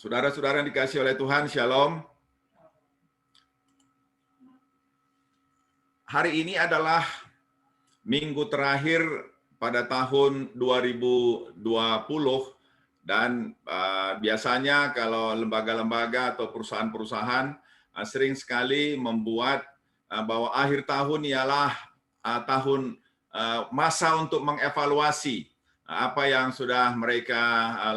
Saudara-saudara yang dikasihi oleh Tuhan, Shalom. Hari ini adalah minggu terakhir pada tahun 2020 dan biasanya kalau lembaga-lembaga atau perusahaan-perusahaan sering sekali membuat bahwa akhir tahun ialah tahun masa untuk mengevaluasi apa yang sudah mereka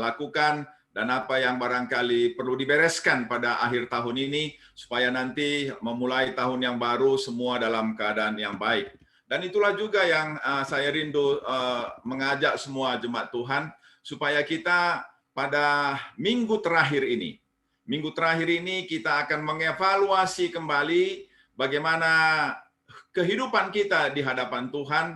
lakukan dan apa yang barangkali perlu dibereskan pada akhir tahun ini supaya nanti memulai tahun yang baru semua dalam keadaan yang baik. Dan itulah juga yang saya rindu mengajak semua jemaat Tuhan supaya kita pada minggu terakhir ini kita akan mengevaluasi kembali bagaimana kehidupan kita di hadapan Tuhan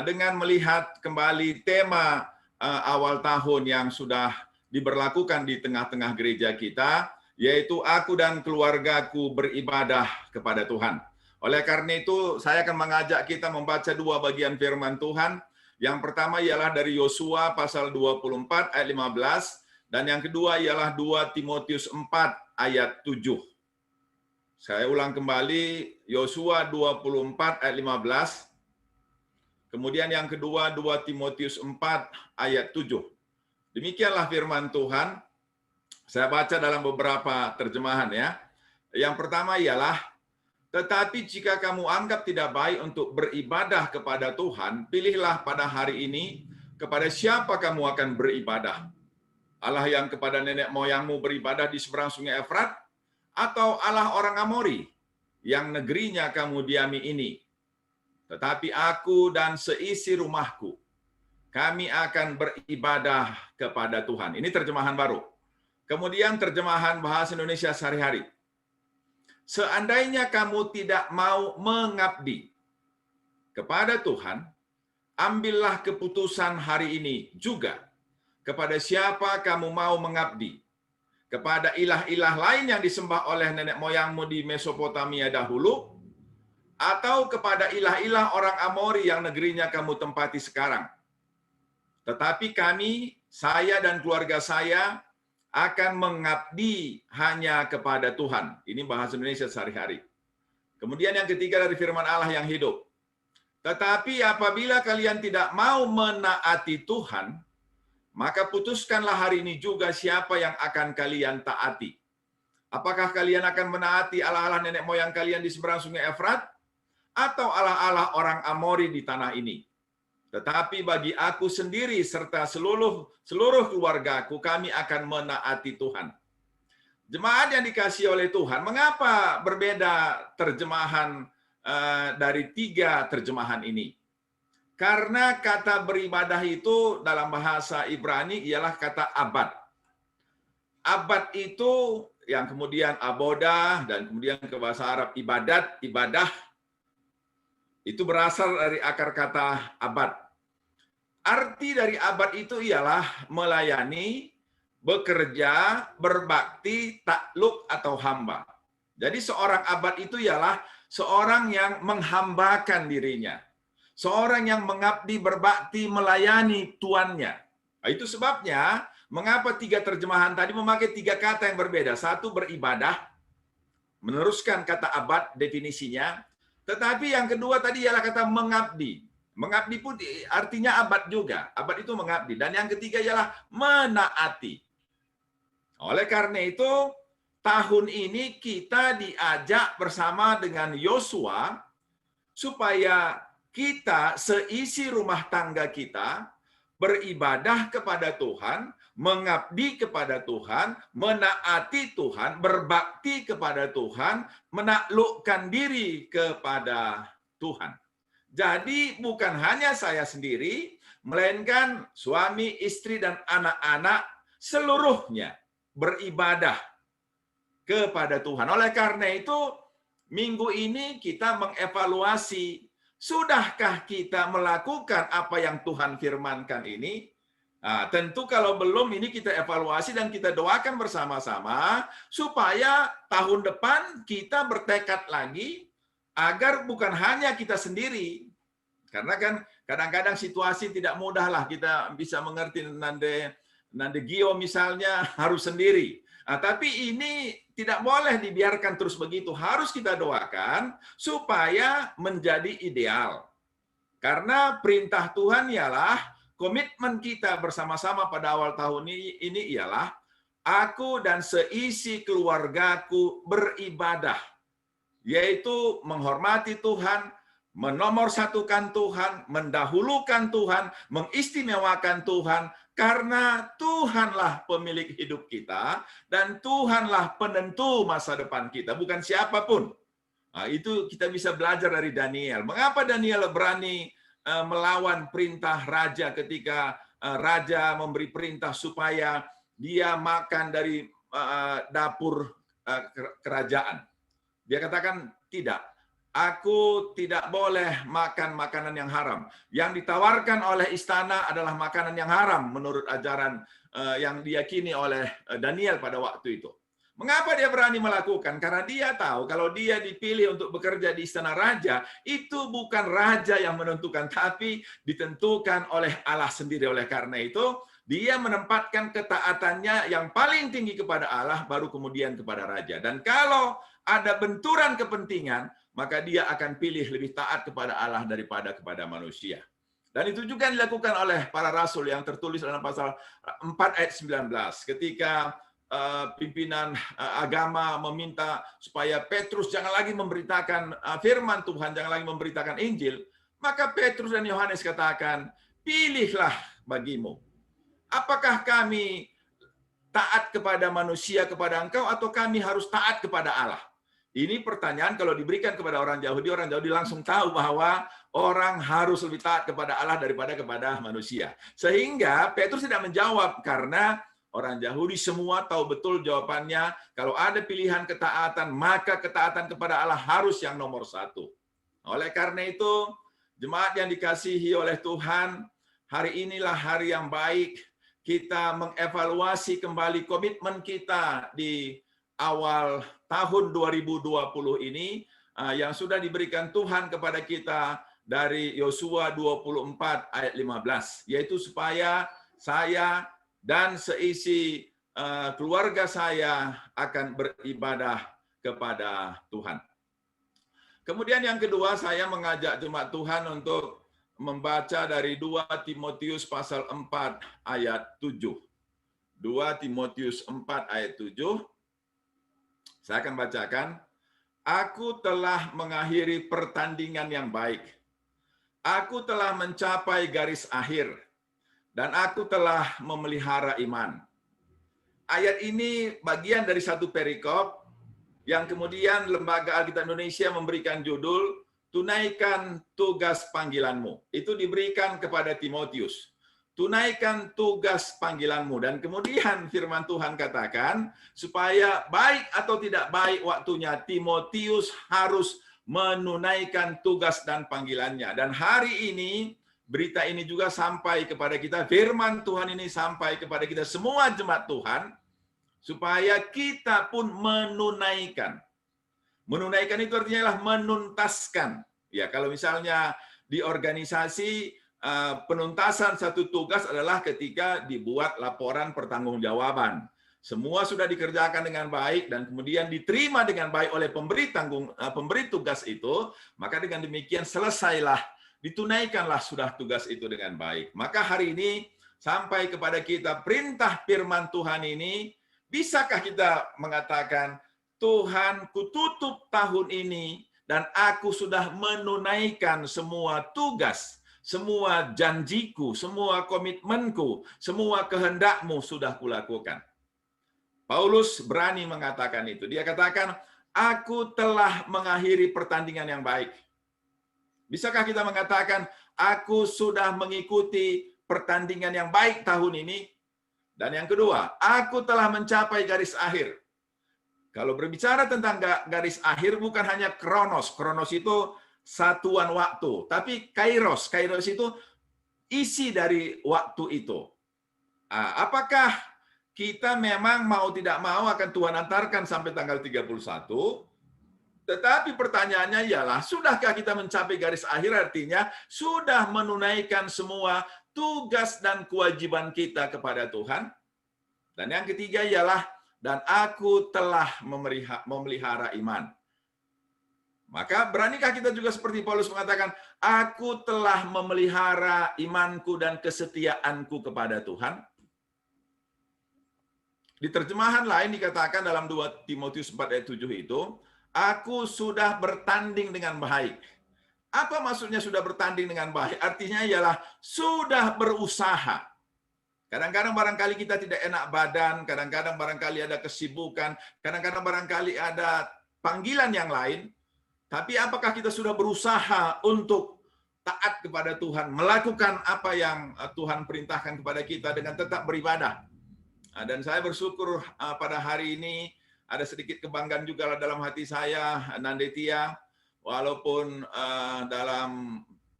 dengan melihat kembali tema awal tahun yang sudah diberlakukan di tengah-tengah gereja kita, yaitu aku dan keluargaku beribadah kepada Tuhan. Oleh karena itu, saya akan mengajak kita membaca dua bagian firman Tuhan. Yang pertama ialah dari Yosua pasal 24 ayat 15, dan yang kedua ialah 2 Timotius 4 ayat 7. Saya ulang kembali, Yosua 24 ayat 15, kemudian yang kedua 2 Timotius 4 ayat 7. Demikianlah firman Tuhan. Saya baca dalam beberapa terjemahan ya. Yang pertama ialah, tetapi jika kamu anggap tidak baik untuk beribadah kepada Tuhan, pilihlah pada hari ini kepada siapa kamu akan beribadah. Allah yang kepada nenek moyangmu beribadah di seberang sungai Efrat, atau Allah orang Amori yang negerinya kamu diami ini. Tetapi aku dan seisi rumahku, kami akan beribadah kepada Tuhan. Ini terjemahan baru. Kemudian terjemahan bahasa Indonesia sehari-hari. Seandainya kamu tidak mau mengabdi kepada Tuhan, ambillah keputusan hari ini juga kepada siapa kamu mau mengabdi. Kepada ilah-ilah lain yang disembah oleh nenek moyangmu di Mesopotamia dahulu, atau kepada ilah-ilah orang Amori yang negerinya kamu tempati sekarang. Tetapi kami, saya dan keluarga saya, akan mengabdi hanya kepada Tuhan. Ini bahasa Indonesia sehari-hari. Kemudian yang ketiga dari firman Allah yang hidup. Tetapi apabila kalian tidak mau menaati Tuhan, maka putuskanlah hari ini juga siapa yang akan kalian taati. Apakah kalian akan menaati Allah-Allah nenek moyang kalian di seberang sungai Efrat, atau Allah-Allah orang Amori di tanah ini? Tetapi bagi aku sendiri serta seluruh keluargaku, kami akan menaati Tuhan. Jemaat yang dikasihi oleh Tuhan, mengapa berbeda terjemahan dari tiga terjemahan ini? Karena kata beribadah itu dalam bahasa Ibrani ialah kata abad. Abad itu yang kemudian abodah dan kemudian ke bahasa Arab ibadah, itu berasal dari akar kata abad. Arti dari abad itu ialah melayani, bekerja, berbakti, takluk atau hamba. Jadi seorang abad itu ialah seorang yang menghambakan dirinya. Seorang yang mengabdi, berbakti, melayani tuannya. Nah, itu sebabnya mengapa tiga terjemahan tadi memakai tiga kata yang berbeda. Satu beribadah, meneruskan kata abad definisinya. Tetapi yang kedua tadi ialah kata mengabdi. Mengabdi pun artinya abad juga. Abad itu mengabdi. Dan yang ketiga ialah menaati. Oleh karena itu, tahun ini kita diajak bersama dengan Yosua supaya kita seisi rumah tangga kita beribadah kepada Tuhan, mengabdi kepada Tuhan, menaati Tuhan, berbakti kepada Tuhan, menaklukkan diri kepada Tuhan. Jadi bukan hanya saya sendiri, melainkan suami, istri, dan anak-anak seluruhnya beribadah kepada Tuhan. Oleh karena itu, minggu ini kita mengevaluasi, sudahkah kita melakukan apa yang Tuhan firmankan ini? Nah, tentu kalau belum, ini kita evaluasi dan kita doakan bersama-sama supaya tahun depan kita bertekad lagi agar bukan hanya kita sendiri. Karena kan kadang-kadang situasi tidak mudah lah, kita bisa mengerti nande Gio misalnya harus sendiri. Tapi ini tidak boleh dibiarkan terus begitu. Harus kita doakan supaya menjadi ideal. Karena perintah Tuhan ialah komitmen kita bersama-sama pada awal tahun ini ialah aku dan seisi keluargaku beribadah, yaitu menghormati Tuhan, menomorsatukan Tuhan, mendahulukan Tuhan, mengistimewakan Tuhan, karena Tuhanlah pemilik hidup kita, dan Tuhanlah penentu masa depan kita, bukan siapapun. Itu kita bisa belajar dari Daniel. Mengapa Daniel berani melawan perintah raja ketika raja memberi perintah supaya dia makan dari dapur kerajaan? Dia katakan, tidak. Aku tidak boleh makan makanan yang haram. Yang ditawarkan oleh istana adalah makanan yang haram menurut ajaran yang diyakini oleh Daniel pada waktu itu. Mengapa dia berani melakukan? Karena dia tahu kalau dia dipilih untuk bekerja di istana raja, itu bukan raja yang menentukan, tapi ditentukan oleh Allah sendiri. Oleh karena itu, dia menempatkan ketaatannya yang paling tinggi kepada Allah, baru kemudian kepada raja. Dan kalau ada benturan kepentingan, maka dia akan pilih lebih taat kepada Allah daripada kepada manusia. Dan itu juga dilakukan oleh para rasul yang tertulis dalam pasal 4 ayat 19. Ketika pimpinan agama meminta supaya Petrus jangan lagi memberitakan firman Tuhan, jangan lagi memberitakan Injil, maka Petrus dan Yohanes katakan, pilihlah bagimu. Apakah kami taat kepada manusia, kepada engkau, atau kami harus taat kepada Allah? Ini pertanyaan kalau diberikan kepada orang Yahudi langsung tahu bahwa orang harus lebih taat kepada Allah daripada kepada manusia. Sehingga Petrus tidak menjawab karena orang Yahudi semua tahu betul jawabannya. Kalau ada pilihan ketaatan, maka ketaatan kepada Allah harus yang nomor satu. Oleh karena itu, jemaat yang dikasihi oleh Tuhan, hari inilah hari yang baik kita mengevaluasi kembali komitmen kita di awal tahun 2020 ini yang sudah diberikan Tuhan kepada kita dari Yosua 24 ayat 15, yaitu supaya saya dan seisi keluarga saya akan beribadah kepada Tuhan. Kemudian yang kedua, saya mengajak jemaat Tuhan untuk membaca dari 2 Timotius pasal 4 ayat 7. 2 Timotius 4 ayat 7. Saya akan bacakan. Aku telah mengakhiri pertandingan yang baik. Aku telah mencapai garis akhir. Dan aku telah memelihara iman. Ayat ini bagian dari satu perikop yang kemudian Lembaga Alkitab Indonesia memberikan judul Tunaikan Tugas Panggilanmu. Itu diberikan kepada Timotius. Tunaikan tugas panggilanmu. Dan kemudian firman Tuhan katakan, supaya baik atau tidak baik waktunya, Timotius harus menunaikan tugas dan panggilannya. Dan hari ini, berita ini juga sampai kepada kita, firman Tuhan ini sampai kepada kita semua jemaat Tuhan, supaya kita pun menunaikan. Menunaikan itu artinya adalah menuntaskan. Ya, kalau misalnya di organisasi, penuntasan satu tugas adalah ketika dibuat laporan pertanggungjawaban. Semua sudah dikerjakan dengan baik dan kemudian diterima dengan baik oleh pemberi tugas itu, maka dengan demikian selesailah, ditunaikanlah sudah tugas itu dengan baik. Maka hari ini sampai kepada kita perintah firman Tuhan ini, bisakah kita mengatakan, Tuhan, kututup tahun ini dan aku sudah menunaikan semua tugas, semua janjiku, semua komitmenku, semua kehendakmu sudah kulakukan. Paulus berani mengatakan itu. Dia katakan, aku telah mengakhiri pertandingan yang baik. Bisakah kita mengatakan, aku sudah mengikuti pertandingan yang baik tahun ini? Dan yang kedua, aku telah mencapai garis akhir. Kalau berbicara tentang garis akhir, bukan hanya kronos. Kronos itu satuan waktu. Tapi kairos. Kairos itu isi dari waktu itu. Apakah kita memang mau tidak mau akan Tuhan antarkan sampai tanggal 31? Tetapi pertanyaannya ialah, sudahkah kita mencapai garis akhir? Artinya, sudah menunaikan semua tugas dan kewajiban kita kepada Tuhan? Dan yang ketiga ialah, dan aku telah memelihara iman. Maka beranikah kita juga seperti Paulus mengatakan, aku telah memelihara imanku dan kesetiaanku kepada Tuhan? Di terjemahan lain dikatakan dalam 2 Timotius 4 ayat 7 itu, aku sudah bertanding dengan baik. Apa maksudnya sudah bertanding dengan baik? Artinya ialah sudah berusaha. Kadang-kadang barangkali kita tidak enak badan, kadang-kadang barangkali ada kesibukan, kadang-kadang barangkali ada panggilan yang lain, tapi apakah kita sudah berusaha untuk taat kepada Tuhan, melakukan apa yang Tuhan perintahkan kepada kita dengan tetap beribadah? Dan saya bersyukur pada hari ini ada sedikit kebanggaan juga dalam hati saya, Nandetia, walaupun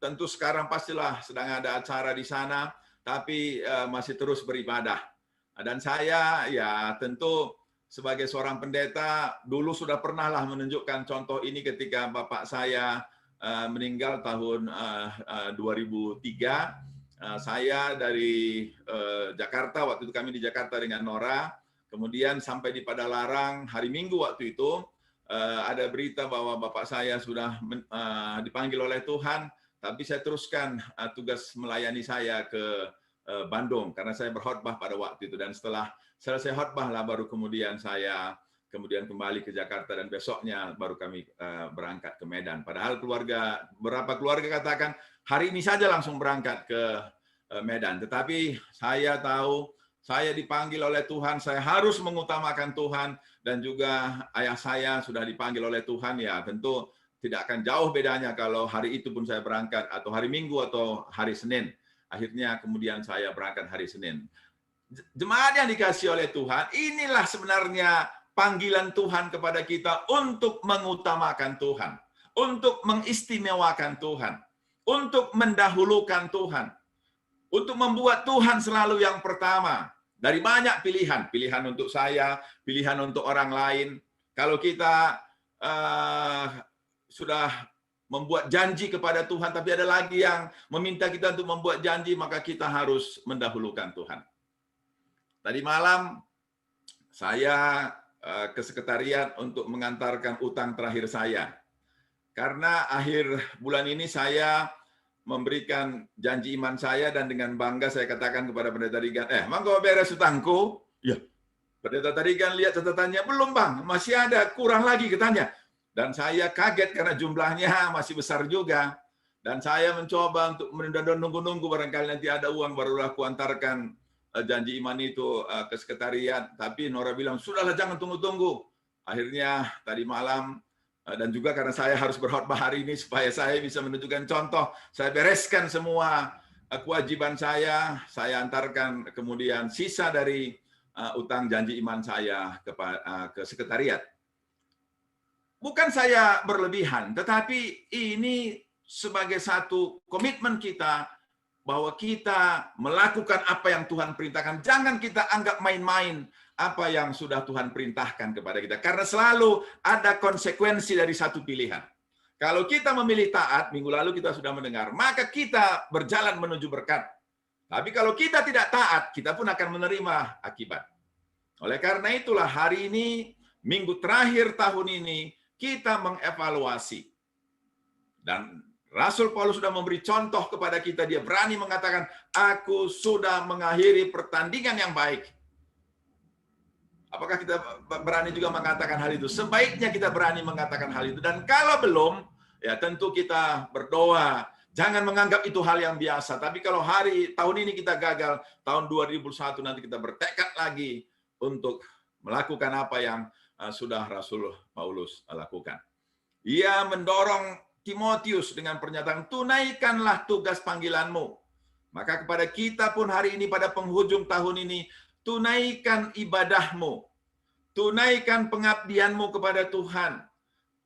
tentu sekarang pastilah sedang ada acara di sana, tapi masih terus beribadah. Dan saya ya tentu sebagai seorang pendeta, dulu sudah pernahlah menunjukkan contoh ini ketika bapak saya meninggal tahun 2003. Saya dari Jakarta, waktu itu kami di Jakarta dengan Nora, kemudian sampai di Padalarang, hari Minggu waktu itu, ada berita bahwa bapak saya sudah dipanggil oleh Tuhan, tapi saya teruskan tugas melayani saya ke Bandung, karena saya berkhotbah pada waktu itu, dan setelah selesai khotbah lah baru kemudian saya kembali ke Jakarta dan besoknya baru kami berangkat ke Medan. Padahal beberapa keluarga katakan hari ini saja langsung berangkat ke Medan. Tetapi saya tahu saya dipanggil oleh Tuhan, saya harus mengutamakan Tuhan, dan juga ayah saya sudah dipanggil oleh Tuhan, ya tentu tidak akan jauh bedanya kalau hari itu pun saya berangkat atau hari Minggu atau hari Senin. Akhirnya kemudian saya berangkat hari Senin. Jemaat yang dikasihi oleh Tuhan, inilah sebenarnya panggilan Tuhan kepada kita untuk mengutamakan Tuhan, untuk mengistimewakan Tuhan, untuk mendahulukan Tuhan, untuk membuat Tuhan selalu yang pertama. Dari banyak pilihan, pilihan untuk saya, pilihan untuk orang lain. Kalau kita sudah membuat janji kepada Tuhan, tapi ada lagi yang meminta kita untuk membuat janji, maka kita harus mendahulukan Tuhan. Tadi malam saya ke sekretariat untuk mengantarkan utang terakhir saya. Karena akhir bulan ini saya memberikan janji iman saya, dan dengan bangga saya katakan kepada pendeta Rigan, monggo beres utangku. Ya, pendeta Rigan lihat catatannya, belum bang, masih ada, kurang lagi katanya. Dan saya kaget karena jumlahnya masih besar juga. Dan saya mencoba untuk menunggu-nunggu barangkali nanti ada uang, barulah kuantarkan janji iman itu ke sekretariat. Tapi Nora bilang, sudahlah jangan tunggu-tunggu. Akhirnya tadi malam, dan juga karena saya harus berkhotbah hari ini supaya saya bisa menunjukkan contoh, saya bereskan semua kewajiban saya antarkan kemudian sisa dari utang janji iman saya ke sekretariat. Bukan saya berlebihan, tetapi ini sebagai satu komitmen kita bahwa kita melakukan apa yang Tuhan perintahkan. Jangan kita anggap main-main apa yang sudah Tuhan perintahkan kepada kita. Karena selalu ada konsekuensi dari satu pilihan. Kalau kita memilih taat, minggu lalu kita sudah mendengar, maka kita berjalan menuju berkat. Tapi kalau kita tidak taat, kita pun akan menerima akibat. Oleh karena itulah hari ini, minggu terakhir tahun ini, kita mengevaluasi. Dan Rasul Paulus sudah memberi contoh kepada kita, dia berani mengatakan, aku sudah mengakhiri pertandingan yang baik. Apakah kita berani juga mengatakan hal itu? Sebaiknya kita berani mengatakan hal itu. Dan kalau belum, ya tentu kita berdoa. Jangan menganggap itu hal yang biasa. Tapi kalau tahun ini kita gagal, tahun 2001 nanti kita bertekad lagi untuk melakukan apa yang sudah Rasul Paulus lakukan. Ia mendorong Timotius dengan pernyataan, tunaikanlah tugas panggilanmu. Maka kepada kita pun hari ini pada penghujung tahun ini, tunaikan ibadahmu, tunaikan pengabdianmu kepada Tuhan,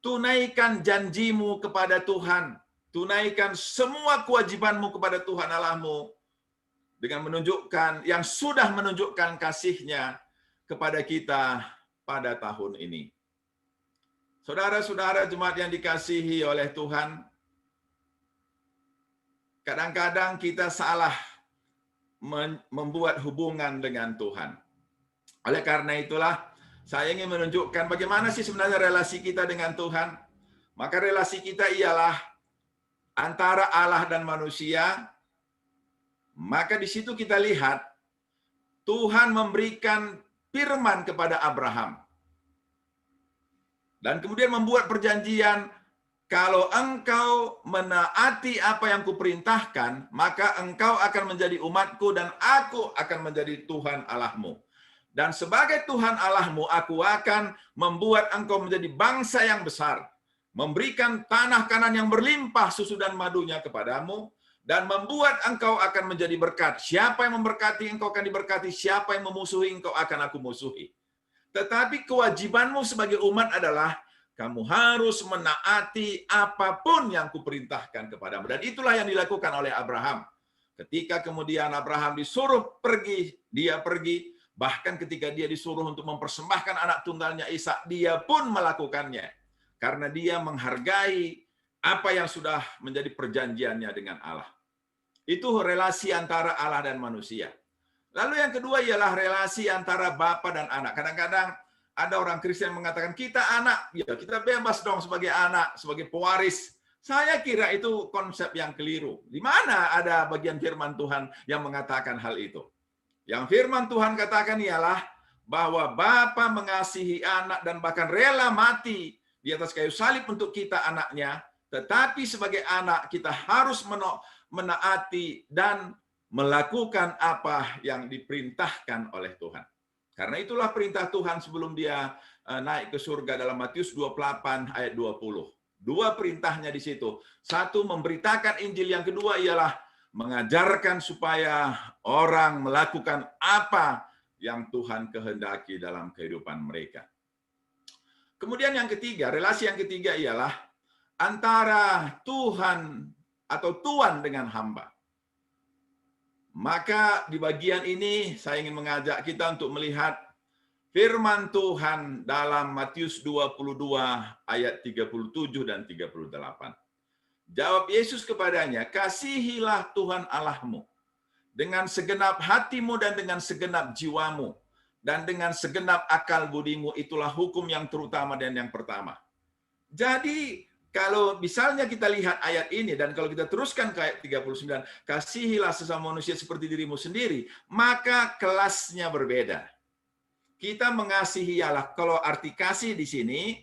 tunaikan janjimu kepada Tuhan, tunaikan semua kewajibanmu kepada Tuhan Allahmu, dengan menunjukkan, yang sudah menunjukkan kasih-Nya kepada kita pada tahun ini. Saudara-saudara jemaat yang dikasihi oleh Tuhan, kadang-kadang kita salah membuat hubungan dengan Tuhan. Oleh karena itulah, saya ingin menunjukkan bagaimana sih sebenarnya relasi kita dengan Tuhan. Maka relasi kita ialah antara Allah dan manusia. Maka di situ kita lihat Tuhan memberikan firman kepada Abraham. Dan kemudian membuat perjanjian, kalau engkau menaati apa yang kuperintahkan, maka engkau akan menjadi umatku dan aku akan menjadi Tuhan Allahmu. Dan sebagai Tuhan Allahmu, aku akan membuat engkau menjadi bangsa yang besar, memberikan tanah Kanaan yang berlimpah susu dan madunya kepadamu, dan membuat engkau akan menjadi berkat. Siapa yang memberkati engkau akan diberkati, siapa yang memusuhi engkau akan aku musuhi. Tetapi kewajibanmu sebagai umat adalah kamu harus menaati apapun yang kuperintahkan kepadamu. Dan itulah yang dilakukan oleh Abraham. Ketika kemudian Abraham disuruh pergi, dia pergi. Bahkan ketika dia disuruh untuk mempersembahkan anak tunggalnya Ishak, dia pun melakukannya. Karena dia menghargai apa yang sudah menjadi perjanjiannya dengan Allah. Itu relasi antara Allah dan manusia. Lalu yang kedua ialah relasi antara bapa dan anak. Kadang-kadang ada orang Kristen yang mengatakan, kita anak, ya kita bebas dong sebagai anak, sebagai pewaris. Saya kira itu konsep yang keliru. Di mana ada bagian firman Tuhan yang mengatakan hal itu? Yang firman Tuhan katakan ialah bahwa bapa mengasihi anak dan bahkan rela mati di atas kayu salib untuk kita anaknya. Tetapi sebagai anak kita harus menaati dan melakukan apa yang diperintahkan oleh Tuhan. Karena itulah perintah Tuhan sebelum dia naik ke surga dalam Matius 28 ayat 20. Dua perintahnya di situ. Satu, memberitakan Injil. Yang kedua ialah mengajarkan supaya orang melakukan apa yang Tuhan kehendaki dalam kehidupan mereka. Kemudian yang ketiga, relasi yang ketiga ialah antara Tuhan atau Tuan dengan hamba. Maka di bagian ini saya ingin mengajak kita untuk melihat firman Tuhan dalam Matius 22 ayat 37 dan 38. Jawab Yesus kepadanya, kasihilah Tuhan Allahmu dengan segenap hatimu dan dengan segenap jiwamu dan dengan segenap akal budimu, itulah hukum yang terutama dan yang pertama. Jadi kalau misalnya kita lihat ayat ini, dan kalau kita teruskan ke ayat 39, kasihilah sesama manusia seperti dirimu sendiri, maka kelasnya berbeda. Kita mengasihi Allah, kalau arti kasih di sini,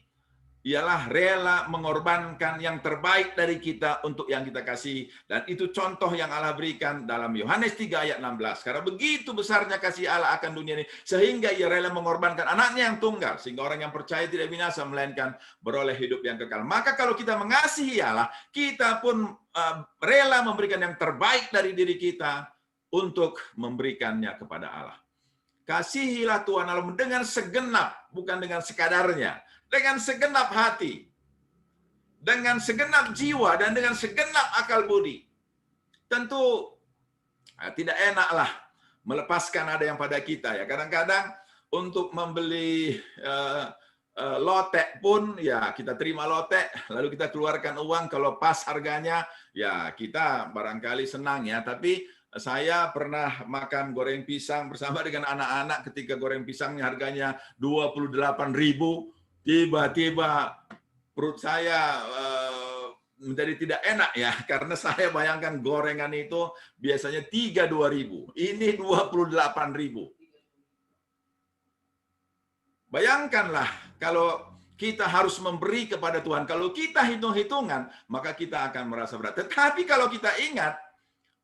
ialah rela mengorbankan yang terbaik dari kita untuk yang kita kasih. Dan itu contoh yang Allah berikan dalam Yohanes 3 ayat 16. Karena begitu besarnya kasih Allah akan dunia ini, sehingga ia rela mengorbankan anaknya yang tunggal, sehingga orang yang percaya tidak binasa, melainkan beroleh hidup yang kekal. Maka kalau kita mengasihi Allah, kita pun rela memberikan yang terbaik dari diri kita untuk memberikannya kepada Allah. Kasihilah Tuhan Allahmu dengan segenap, bukan dengan sekadarnya, dengan segenap hati, dengan segenap jiwa, dan dengan segenap akal budi. Tentu tidak enaklah melepaskan ada yang pada kita. Ya, kadang-kadang untuk membeli lotek pun, ya kita terima lotek, lalu kita keluarkan uang, kalau pas harganya, ya kita barangkali senang ya. Tapi saya pernah makan goreng pisang bersama dengan anak-anak ketika goreng pisangnya harganya 28.000. Tiba-tiba perut saya menjadi tidak enak ya, karena saya bayangkan gorengan itu biasanya 32.000, ini 28.000. Bayangkanlah kalau kita harus memberi kepada Tuhan, kalau kita hitung-hitungan, maka kita akan merasa berat. Tetapi kalau kita ingat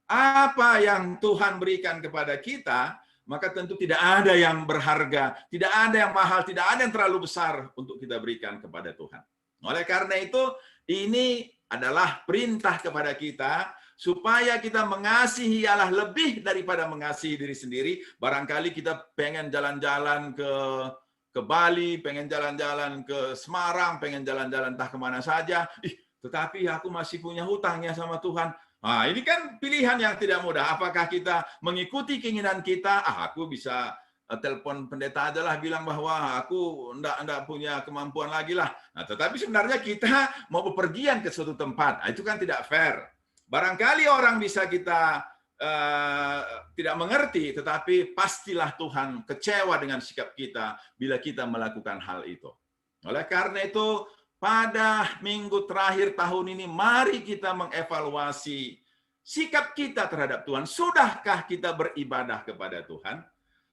apa yang Tuhan berikan kepada kita, maka tentu tidak ada yang berharga, tidak ada yang mahal, tidak ada yang terlalu besar untuk kita berikan kepada Tuhan. Oleh karena itu, ini adalah perintah kepada kita supaya kita mengasihi Allah lebih daripada mengasihi diri sendiri. Barangkali kita pengen jalan-jalan ke Bali, pengen jalan-jalan ke Semarang, pengen jalan-jalan entah kemana saja. Tetapi aku masih punya hutang ya sama Tuhan. Nah, ini kan pilihan yang tidak mudah. Apakah kita mengikuti keinginan kita? Aku bisa telepon pendeta aja lah, bilang bahwa aku enggak punya kemampuan lagi lah. Nah, tetapi sebenarnya kita mau bepergian ke suatu tempat. Nah, itu kan tidak fair. Barangkali orang bisa kita eh, tidak mengerti, tetapi pastilah Tuhan kecewa dengan sikap kita bila kita melakukan hal itu. Oleh karena itu, pada minggu terakhir tahun ini, mari kita mengevaluasi sikap kita terhadap Tuhan. Sudahkah kita beribadah kepada Tuhan?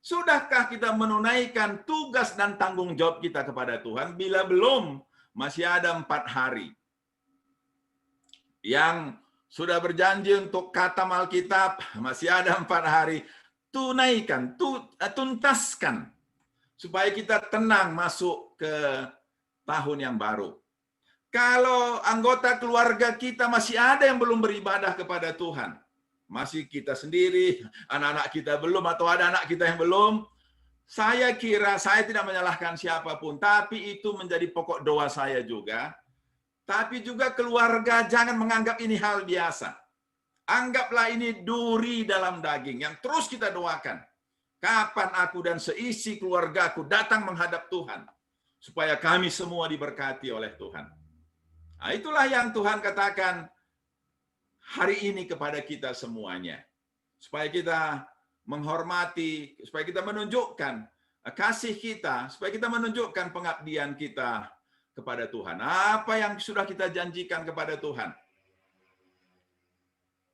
Sudahkah kita menunaikan tugas dan tanggung jawab kita kepada Tuhan? Bila belum, masih ada 4 hari yang sudah berjanji untuk khatam Alkitab, masih ada 4 hari. Tunaikan, tuntaskan, supaya kita tenang masuk ke tahun yang baru. Kalau anggota keluarga kita masih ada yang belum beribadah kepada Tuhan, masih kita sendiri, anak-anak kita belum, atau ada anak kita yang belum, saya kira saya tidak menyalahkan siapapun, tapi itu menjadi pokok doa saya juga. Tapi juga keluarga jangan menganggap ini hal biasa. Anggaplah ini duri dalam daging yang terus kita doakan. Kapan aku dan seisi keluargaku datang menghadap Tuhan, supaya kami semua diberkati oleh Tuhan. Nah, itulah yang Tuhan katakan hari ini kepada kita semuanya. Supaya kita menghormati, supaya kita menunjukkan kasih kita, supaya kita menunjukkan pengabdian kita kepada Tuhan. Apa yang sudah kita janjikan kepada Tuhan.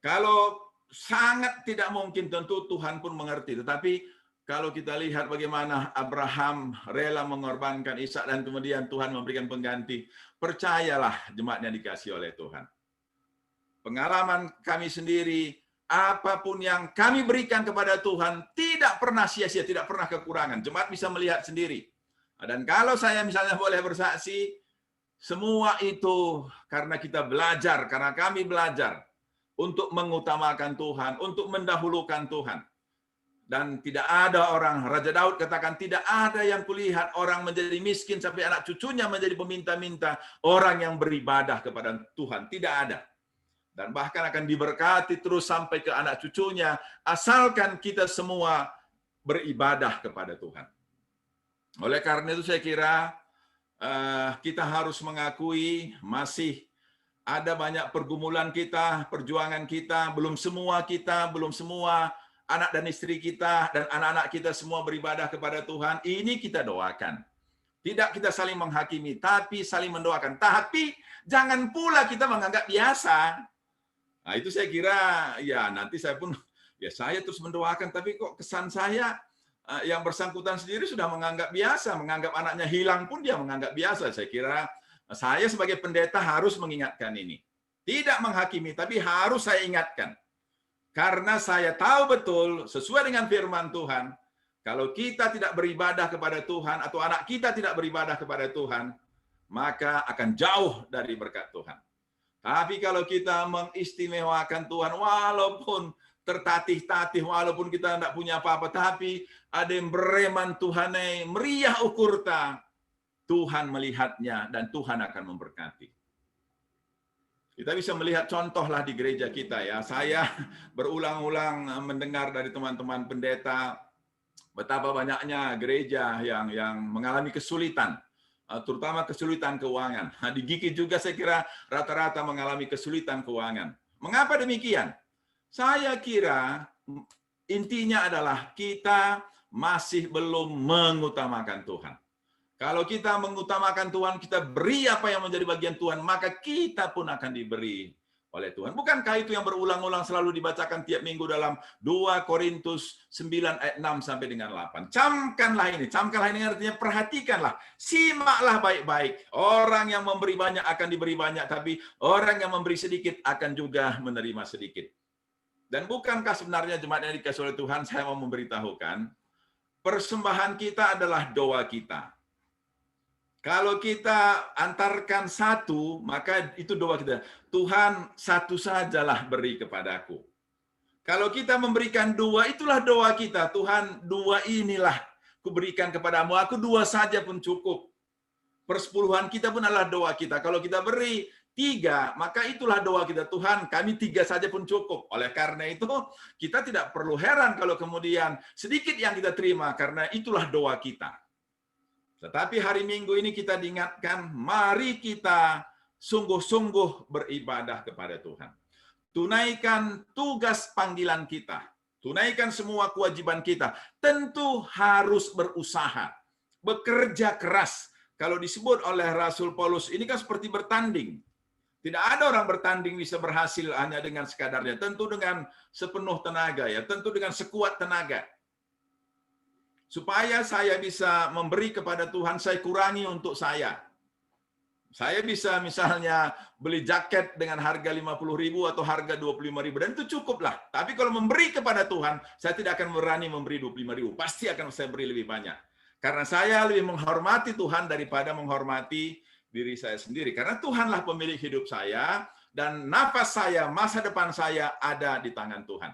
Kalau sangat tidak mungkin, tentu Tuhan pun mengerti. Tetapi kalau kita lihat bagaimana Abraham rela mengorbankan Ishak dan kemudian Tuhan memberikan pengganti, percayalah jemaatnya dikasih oleh Tuhan. Pengalaman kami sendiri, apapun yang kami berikan kepada Tuhan tidak pernah sia-sia, tidak pernah kekurangan. Jemaat bisa melihat sendiri. Dan kalau saya misalnya boleh bersaksi, semua itu karena kita belajar, karena kami belajar untuk mengutamakan Tuhan, untuk mendahulukan Tuhan. Dan tidak ada orang, Raja Daud katakan, tidak ada yang kulihat orang menjadi miskin sampai anak cucunya menjadi peminta-minta, orang yang beribadah kepada Tuhan. Tidak ada. Dan bahkan akan diberkati terus sampai ke anak cucunya, asalkan kita semua beribadah kepada Tuhan. Oleh karena itu saya kira kita harus mengakui masih ada banyak pergumulan kita, perjuangan kita, belum semua anak dan istri kita dan anak-anak kita semua beribadah kepada Tuhan. Ini kita doakan. Tidak kita saling menghakimi, tapi saling mendoakan. Tapi jangan pula kita menganggap biasa. Nah, itu saya kira ya nanti saya pun ya saya terus mendoakan, tapi kok kesan saya yang bersangkutan sendiri sudah menganggap biasa, menganggap anaknya hilang pun dia menganggap biasa. Saya kira saya sebagai pendeta harus mengingatkan ini. Tidak menghakimi, tapi harus saya ingatkan. Karena saya tahu betul, sesuai dengan firman Tuhan, kalau kita tidak beribadah kepada Tuhan, atau anak kita tidak beribadah kepada Tuhan, maka akan jauh dari berkat Tuhan. Tapi kalau kita mengistimewakan Tuhan, walaupun tertatih-tatih, walaupun kita tidak punya apa-apa, tapi ada yang bereman Tuhan, meriah ukurta, Tuhan melihatnya dan Tuhan akan memberkati. Kita bisa melihat contohlah di gereja kita ya. Saya berulang-ulang mendengar dari teman-teman pendeta betapa banyaknya gereja yang mengalami kesulitan, terutama kesulitan keuangan. Di GIKI juga saya kira rata-rata mengalami kesulitan keuangan. Mengapa demikian? Saya kira intinya adalah kita masih belum mengutamakan Tuhan. Kalau kita mengutamakan Tuhan, kita beri apa yang menjadi bagian Tuhan, maka kita pun akan diberi oleh Tuhan. Bukankah itu yang berulang-ulang selalu dibacakan tiap minggu dalam 2 Korintus 9 ayat 6 sampai dengan 8. Camkanlah ini artinya perhatikanlah, simaklah baik-baik. Orang yang memberi banyak akan diberi banyak, tapi orang yang memberi sedikit akan juga menerima sedikit. Dan bukankah sebenarnya jemaat yang dikasih oleh Tuhan, saya mau memberitahukan, persembahan kita adalah doa kita. Kalau kita antarkan satu, maka itu doa kita. Tuhan, satu sajalah beri kepadaku. Kalau kita memberikan 2, itulah doa kita. Tuhan, 2 inilah kuberikan kepadamu. Aku 2 saja pun cukup. Persepuluhan kita pun adalah doa kita. Kalau kita beri 3, maka itulah doa kita. Tuhan, kami 3 saja pun cukup. Oleh karena itu, kita tidak perlu heran kalau kemudian sedikit yang kita terima, karena itulah doa kita. Tetapi hari Minggu ini kita diingatkan, mari kita sungguh-sungguh beribadah kepada Tuhan. tunaikan tugas panggilan kita, tunaikan semua kewajiban kita, tentu harus berusaha, bekerja keras. Kalau disebut oleh Rasul Paulus, ini kan seperti bertanding. Tidak ada orang bertanding bisa berhasil hanya dengan sekadarnya. Tentu dengan sepenuh tenaga, ya, tentu dengan sekuat tenaga. Supaya saya bisa memberi kepada Tuhan, saya kurangi untuk saya. Saya bisa misalnya beli jaket dengan harga 50.000 atau harga 25.000 dan itu cukuplah. Tapi kalau memberi kepada Tuhan, saya tidak akan berani memberi 25.000. Pasti akan saya beri lebih banyak. Karena saya lebih menghormati Tuhan daripada menghormati diri saya sendiri. Karena Tuhanlah pemilik hidup saya dan nafas saya, masa depan saya ada di tangan Tuhan.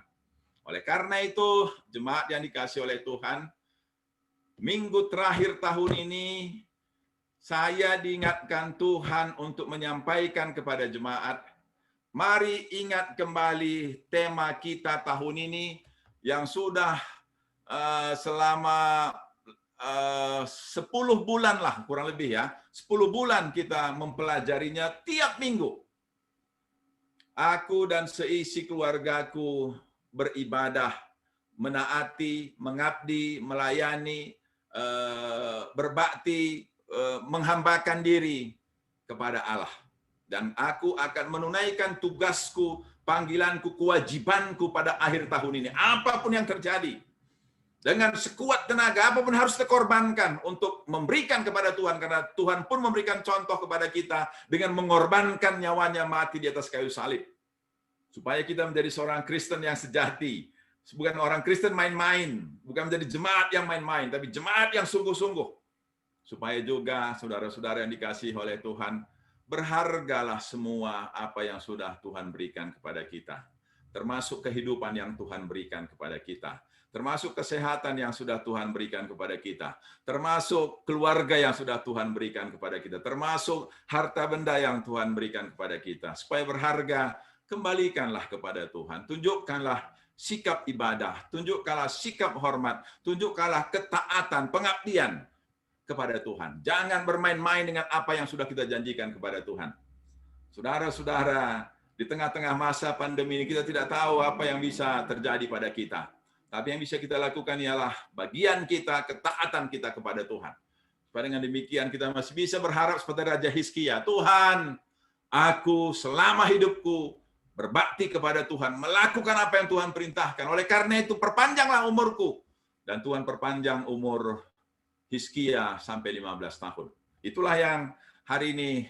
Oleh karena itu, jemaat yang dikasihi oleh Tuhan, minggu terakhir tahun ini saya diingatkan Tuhan untuk menyampaikan kepada jemaat, mari ingat kembali tema kita tahun ini yang sudah selama 10 bulan lah, kurang lebih ya. 10 bulan kita mempelajarinya tiap minggu. Aku dan seisi keluargaku beribadah, menaati, mengabdi, melayani, berbakti, menghambakan diri kepada Allah. Dan aku akan menunaikan tugasku, panggilanku, kewajibanku pada akhir tahun ini. Apapun yang terjadi. Dengan sekuat tenaga, apapun harus dikorbankan untuk memberikan kepada Tuhan. Karena Tuhan pun memberikan contoh kepada kita dengan mengorbankan nyawanya mati di atas kayu salib. Supaya kita menjadi seorang Kristen yang sejati. Bukan orang Kristen main-main. Bukan menjadi jemaat yang main-main, tapi jemaat yang sungguh-sungguh. Supaya juga saudara-saudara yang dikasihi oleh Tuhan, berhargalah semua apa yang sudah Tuhan berikan kepada kita. Termasuk kehidupan yang Tuhan berikan kepada kita. Termasuk kesehatan yang sudah Tuhan berikan kepada kita. Termasuk keluarga yang sudah Tuhan berikan kepada kita. Termasuk harta benda yang Tuhan berikan kepada kita. Supaya berharga, kembalikanlah kepada Tuhan. Tunjukkanlah sikap ibadah. Tunjukkanlah sikap hormat. Tunjukkanlah ketaatan, pengabdian kepada Tuhan. Jangan bermain-main dengan apa yang sudah kita janjikan kepada Tuhan. Saudara-saudara, di tengah-tengah masa pandemi ini kita tidak tahu apa yang bisa terjadi pada kita. Tapi yang bisa kita lakukan ialah bagian kita, ketaatan kita kepada Tuhan. Supaya dengan demikian kita masih bisa berharap seperti Raja Hizkia, Tuhan, aku selama hidupku berbakti kepada Tuhan, melakukan apa yang Tuhan perintahkan. Oleh karena itu perpanjanglah umurku. Dan Tuhan perpanjang umur Hizkia sampai 15 tahun. Itulah yang hari ini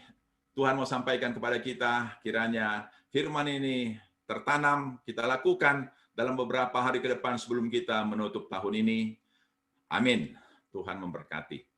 Tuhan mau sampaikan kepada kita. Kiranya firman ini tertanam, kita lakukan dalam beberapa hari ke depan sebelum kita menutup tahun ini. Amin. Tuhan memberkati.